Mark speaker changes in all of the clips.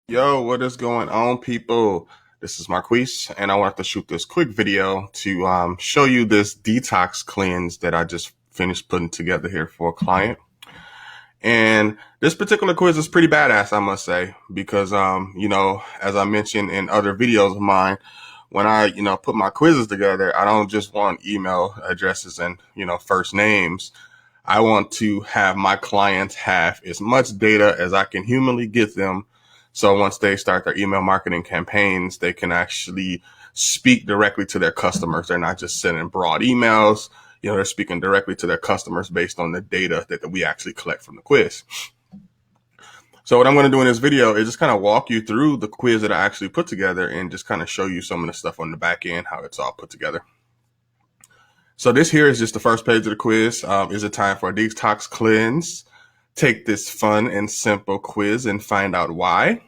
Speaker 1: Yo, what is going on, people? This is Marquise, and I wanted to shoot this quick video to show you this detox cleanse that I just finished putting together here for a client. And this particular quiz is pretty badass, I must say, because as I mentioned in other videos of mine, when I put my quizzes together, I don't just want email addresses and first names. I want to have my clients have as much data as I can humanly get them. So once they start their email marketing campaigns, they can actually speak directly to their customers. They're not just sending broad emails. They're speaking directly to their customers based on the data that we actually collect from the quiz. So what I'm going to do in this video is just kind of walk you through the quiz that I actually put together and just kind of show you some of the stuff on the back end, how it's all put together. So this here is just the first page of the quiz. Is it time for a detox cleanse? Take this fun and simple quiz and find out why.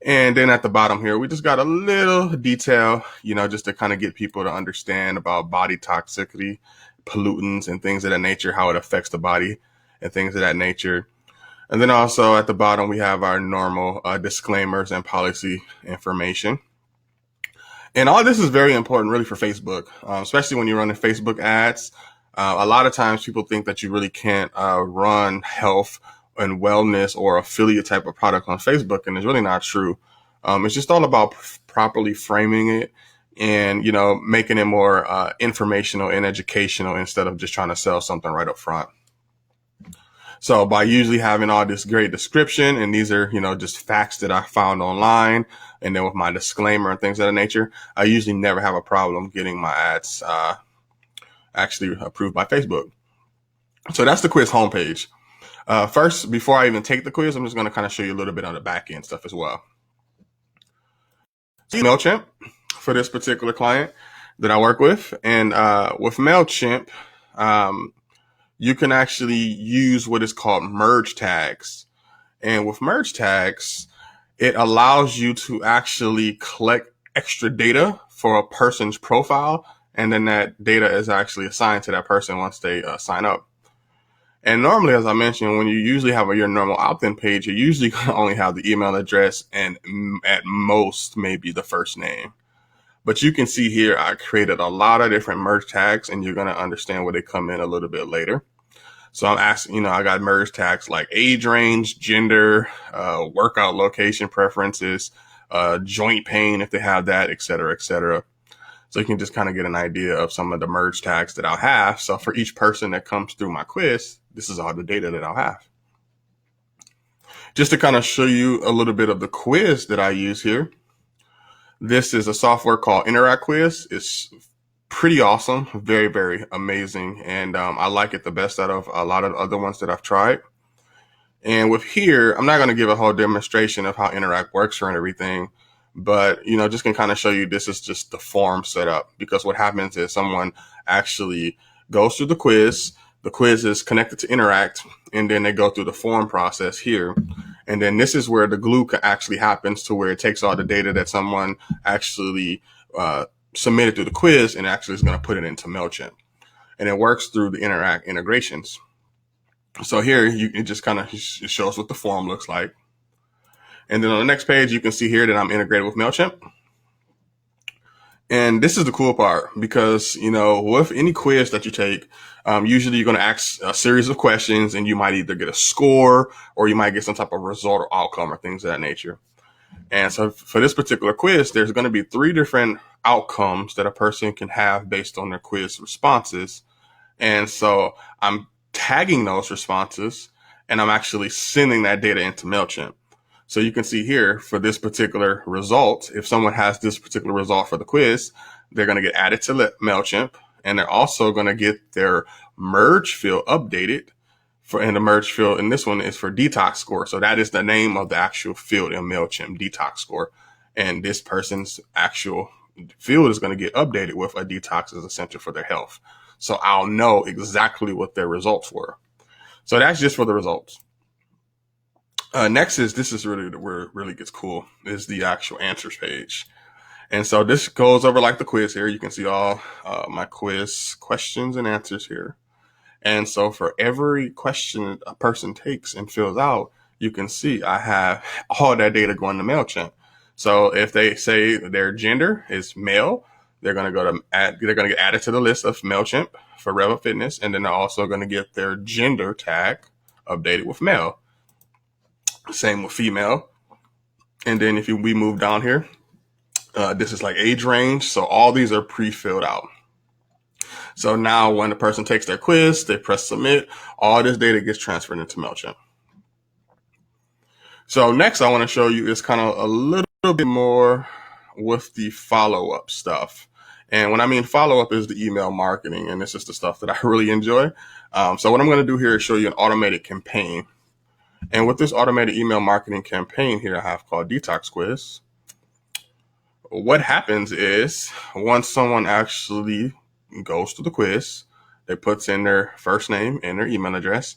Speaker 1: And then at the bottom here, we just got a little detail, just to kind of get people to understand about body toxicity, pollutants, and things of that nature, how it affects the body and things of that nature. And then also at the bottom, we have our normal disclaimers and policy information. And all this is very important really for Facebook, especially when you're running Facebook ads. A lot of times people think that you really can't run health and wellness or affiliate type of product on Facebook, and it's really not true. It's just all about properly framing it and, making it more informational and educational instead of just trying to sell something right up front. So by usually having all this great description, and these are, just facts that I found online, and then with my disclaimer and things of that nature, I usually never have a problem getting my ads actually approved by Facebook. So that's the quiz homepage. First, before I even take the quiz, I'm just going to kind of show you a little bit on the back end stuff as well. So MailChimp for this particular client that I work with. And with MailChimp, you can actually use what is called merge tags. And with merge tags, it allows you to actually collect extra data for a person's profile. And then that data is actually assigned to that person once they sign up. And normally, as I mentioned, when you usually have your normal opt-in page, you usually going to only have the email address and at most maybe the first name. But you can see here, I created a lot of different merge tags, and you're going to understand where they come in a little bit later. So I'm asking, I got merge tags like age range, gender, workout location preferences, joint pain if they have that, et cetera, et cetera. So you can just kind of get an idea of some of the merge tags that I'll have. So for each person that comes through my quiz, this is all the data that I'll have. Just to kind of show you a little bit of the quiz that I use here. This is a software called Interact Quiz. It's pretty awesome, very, very amazing. And I like it the best out of a lot of other ones that I've tried. And with here, I'm not going to give a whole demonstration of how Interact works or everything, but, just can kind of show you this is just the form setup, because what happens is someone actually goes through the quiz. The quiz is connected to Interact, and then they go through the form process here. And then this is where the glue actually happens, to where it takes all the data that someone actually submitted through the quiz and actually is going to put it into MailChimp. And it works through the Interact integrations. So here it just kind of shows what the form looks like. And then on the next page, you can see here that I'm integrated with MailChimp. And this is the cool part, because, with any quiz that you take, usually you're going to ask a series of questions, and you might either get a score or you might get some type of result or outcome or things of that nature. And so for this particular quiz, there's going to be 3 different outcomes that a person can have based on their quiz responses. And so I'm tagging those responses, and I'm actually sending that data into MailChimp. So you can see here for this particular result, if someone has this particular result for the quiz, they're going to get added to MailChimp, and they're also going to get their merge field updated. And the merge field in this one is for detox score. So that is the name of the actual field in MailChimp, detox score. And this person's actual field is going to get updated with a detox is essential for their health. So I'll know exactly what their results were. So that's just for the results. Next this is really where it really gets cool, is the actual answers page. And so this goes over like the quiz here. You can see all my quiz questions and answers here. And so for every question a person takes and fills out, you can see I have all that data going to MailChimp. So if they say their gender is male, they're going to they're going to get added to the list of MailChimp for Revel Fitness. And then they're also going to get their gender tag updated with male. Same with female. And then if we move down here, this is like age range. So all these are pre-filled out. So now when the person takes their quiz, they press submit, all this data gets transferred into MailChimp. So next I want to show you is kind of a little bit more with the follow-up stuff. And when I mean follow-up is the email marketing, and this is the stuff that I really enjoy. So what I'm going to do here is show you an automated campaign. And with this automated email marketing campaign here I have called Detox Quiz, what happens is once someone actually goes to the quiz, they puts in their first name and their email address.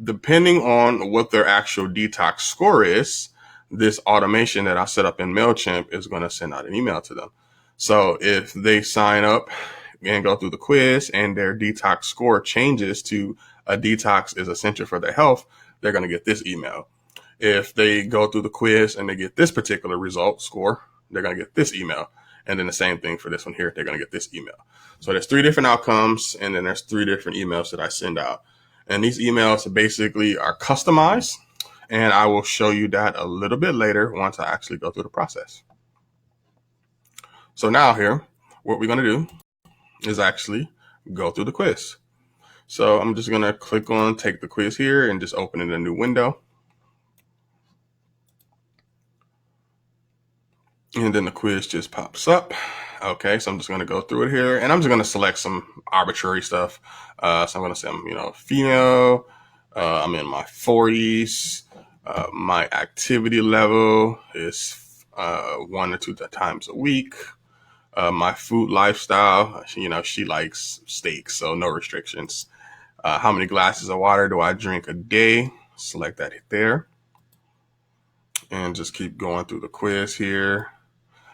Speaker 1: Depending on what their actual detox score is, this automation that I set up in MailChimp is going to send out an email to them. So if they sign up and go through the quiz and their detox score changes to a detox is essential for their health, they're going to get this email. If they go through the quiz and they get this particular result score, they're going to get this email. And then the same thing for this one here, they're going to get this email. So there's 3 different outcomes, and then there's 3 different emails that I send out. And these emails basically are customized, and I will show you that a little bit later once I actually go through the process. So now here, what we're going to do is actually go through the quiz. So I'm just going to click on take the quiz here and just open in a new window. And then the quiz just pops up. Okay, so I'm just going to go through it here, and I'm just going to select some arbitrary stuff. So I'm going to say I'm, female. I'm in my 40s. My activity level is 1 or 2 times a week. My food lifestyle, she likes steak, so no restrictions. How many glasses of water do I drink a day? Select that there. And just keep going through the quiz here.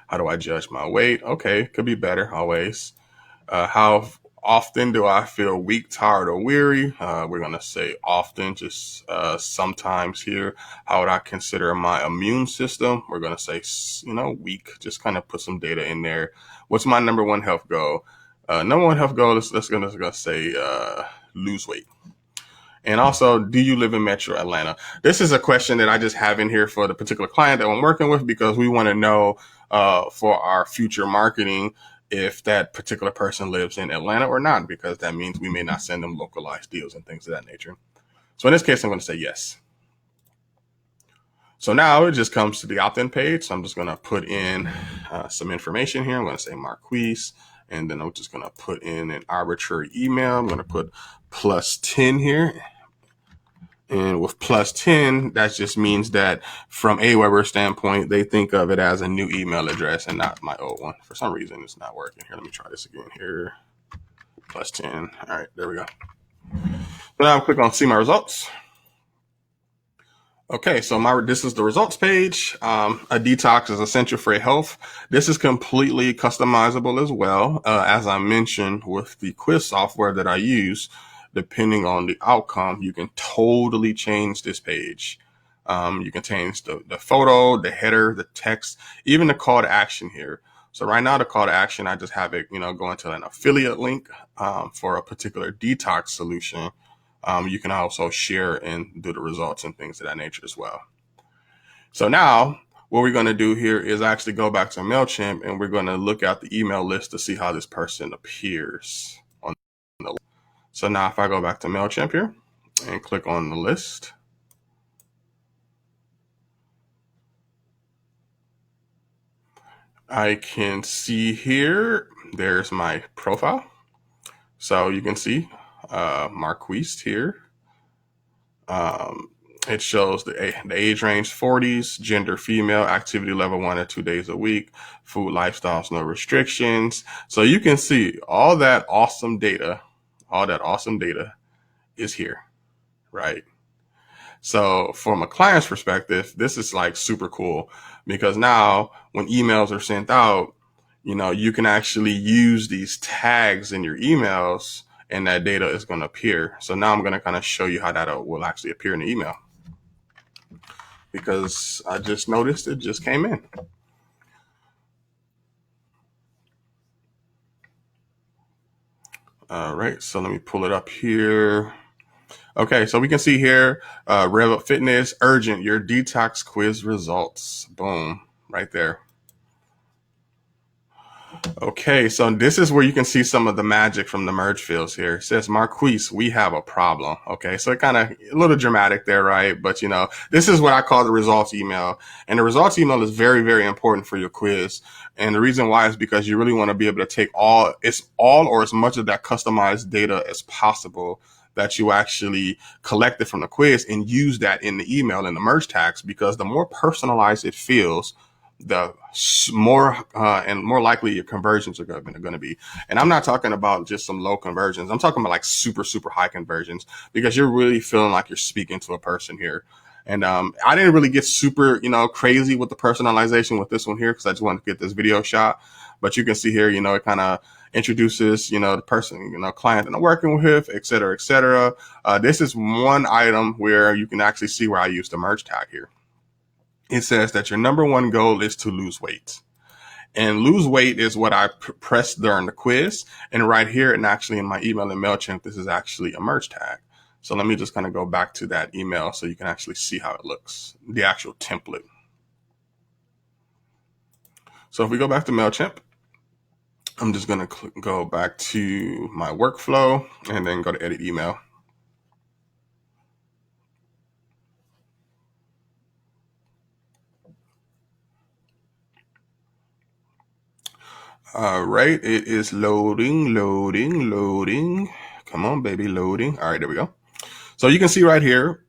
Speaker 1: How do I judge my weight? Okay, could be better always. How often do I feel weak, tired, or weary? We're going to say often, just sometimes here. How would I consider my immune system? We're going to say, weak. Just kind of put some data in there. What's my number 1 health goal? Number 1 health goal is going to say lose weight. And also, do you live in Metro Atlanta? This is a question that I just have in here for the particular client that I'm working with, because we want to know for our future marketing if that particular person lives in Atlanta or not, because that means we may not send them localized deals and things of that nature. So in this case, I'm going to say yes. So now it just comes to the opt-in page. So I'm just going to put in some information here. I'm going to say Marquise, and then I'm just going to put in an arbitrary email. I'm going to put +10 here. And with +10, that just means that from Aweber's standpoint, they think of it as a new email address and not my old one. For some reason, it's not working here. Let me try this again here. +10. All right, there we go. So now I'm click on see my results. Okay, so this is the results page. A detox is essential for your health. This is completely customizable as well. As I mentioned with the quiz software that I use, depending on the outcome, you can totally change this page. You can change the photo, the header, the text, even the call to action here. So right now, the call to action, I just have it, go into an affiliate link for a particular detox solution. You can also share and do the results and things of that nature as well. So now what we're going to do here is actually go back to MailChimp, and we're going to look at the email list to see how this person appears on the list. So now if I go back to MailChimp here and click on the list, I can see here, there's my profile. So you can see Marquise here. It shows the age range 40s, gender female, activity level 1 or 2 days a week, food lifestyles, no restrictions. So you can see all that awesome data is here, right? So from a client's perspective, this is like super cool, because now when emails are sent out, you can actually use these tags in your emails and that data is going to appear. So now I'm going to kind of show you how that will actually appear in the email. because I just noticed it just came in. All right, so let me pull it up here. Okay, so we can see here, Rev Up Fitness, urgent, your detox quiz results. Boom, right there. Okay, so this is where you can see some of the magic from the merge fields here. It says, Marquise, we have a problem. Okay, so it kind of a little dramatic there, right? But you know, this is what I call the results email. And the results email is very, very important for your quiz. And the reason why is because you really want to be able to take all or as much of that customized data as possible that you actually collected from the quiz and use that in the email and the merge tags, because the more personalized it feels, the more and more likely your conversions are going to be. And I'm not talking about just some low conversions. I'm talking about like super, super high conversions, because you're really feeling like you're speaking to a person here. And I didn't really get super, crazy with the personalization with this one here, because I just wanted to get this video shot. But you can see here, it kind of introduces, the person, client that I'm working with, et cetera, et cetera. This is one item where you can actually see where I use the merge tag here. It says that your number one goal is to lose weight. And lose weight is what I pressed during the quiz. And right here, and actually in my email in MailChimp, this is actually a merge tag. So let me just kind of go back to that email so you can actually see how it looks, the actual template. So if we go back to MailChimp, I'm just going to go back to my workflow and then go to edit email. All right, it is loading. Come on, baby, loading. All right, there we go. So you can see right here,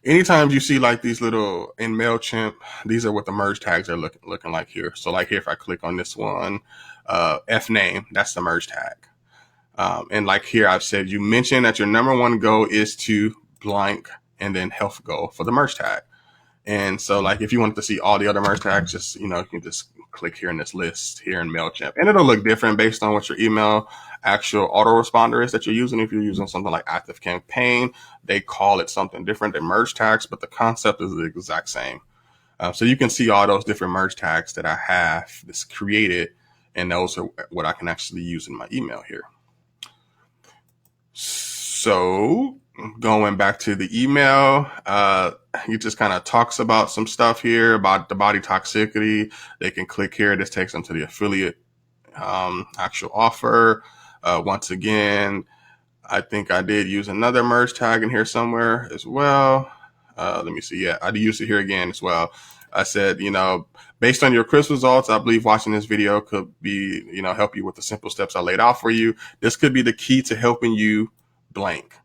Speaker 1: anytime you see like these little in MailChimp, these are what the merge tags are looking like here. So like here, if I click on this one, F name, that's the merge tag. And like here, I've said, you mentioned that your number one goal is to blank and then health goal for the merge tag. And so like, if you wanted to see all the other merge tags, just, you can just click here in this list here in MailChimp, and it'll look different based on what your email actual autoresponder is that you're using. If you're using something like ActiveCampaign, they call it something different than merge tags, but the concept is the exact same. So you can see all those different merge tags that I have that's created, and those are what I can actually use in my email here. So going back to the email, he just kind of talks about some stuff here about the body toxicity. They can click here. This takes them to the affiliate actual offer. Once again, I think I did use another merge tag in here somewhere as well. Let me see. Yeah, I did use it here again as well. I said, based on your quiz results, I believe watching this video could be, help you with the simple steps I laid out for you. This could be the key to helping you blank.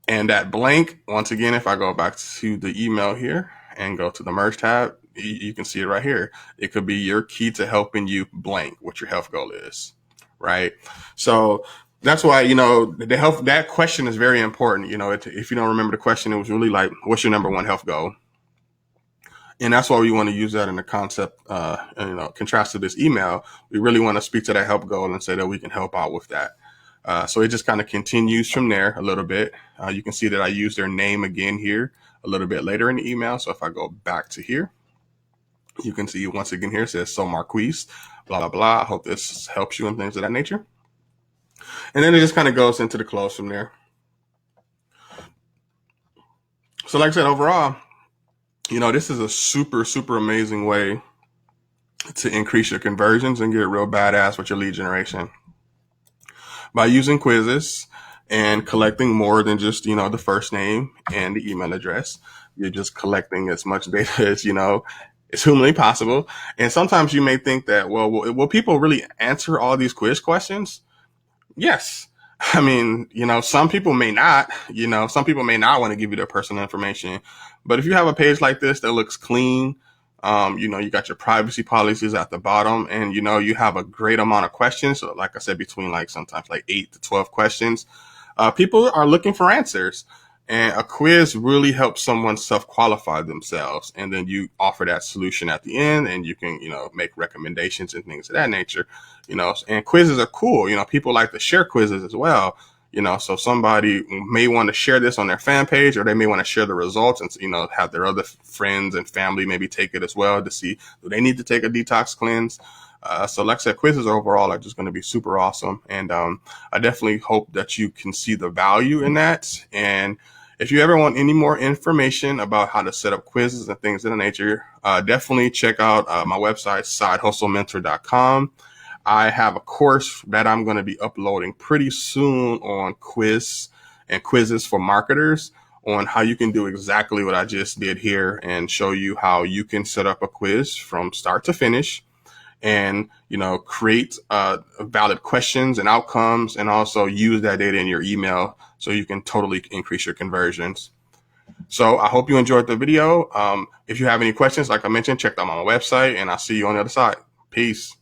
Speaker 1: And that blank, once again, if I go back to the email here and go to the merge tab, you can see it right here. It could be your key to helping you blank what your health goal is, right? So that's why, that question is very important. If you don't remember the question, it was really like, what's your number one health goal? And that's why we want to use that in the concept, contrast to this email. We really want to speak to that help goal and say that we can help out with that. So it just kind of continues from there a little bit. You can see that I use their name again here a little bit later in the email. So if I go back to here, you can see once again here, it says, so Marquise, blah, blah, blah. I hope this helps you and things of that nature. And then it just kind of goes into the close from there. So like I said, overall, this is a super, super amazing way to increase your conversions and get real badass with your lead generation. By using quizzes and collecting more than just, the first name and the email address, you're just collecting as much data as, as humanly possible. And sometimes you may think that, well, will people really answer all these quiz questions? Yes. I mean, some people may not, some people may not want to give you their personal information. But if you have a page like this that looks clean, you got your privacy policies at the bottom, and, you have a great amount of questions. So like I said, between sometimes 8 to 12 questions, people are looking for answers, and a quiz really helps someone self-qualify themselves. And then you offer that solution at the end, and you can, make recommendations and things of that nature, and quizzes are cool. People like to share quizzes as well. So somebody may want to share this on their fan page, or they may want to share the results and, have their other friends and family maybe take it as well to see, do they need to take a detox cleanse? So like I said, quizzes overall are just going to be super awesome. And I definitely hope that you can see the value in that. And if you ever want any more information about how to set up quizzes and things of that nature, definitely check out my website, sidehustlementor.com. I have a course that I'm going to be uploading pretty soon on quizzes for marketers, on how you can do exactly what I just did here and show you how you can set up a quiz from start to finish and, create valid questions and outcomes, and also use that data in your email so you can totally increase your conversions. So I hope you enjoyed the video. If you have any questions, like I mentioned, check out my website, and I'll see you on the other side. Peace.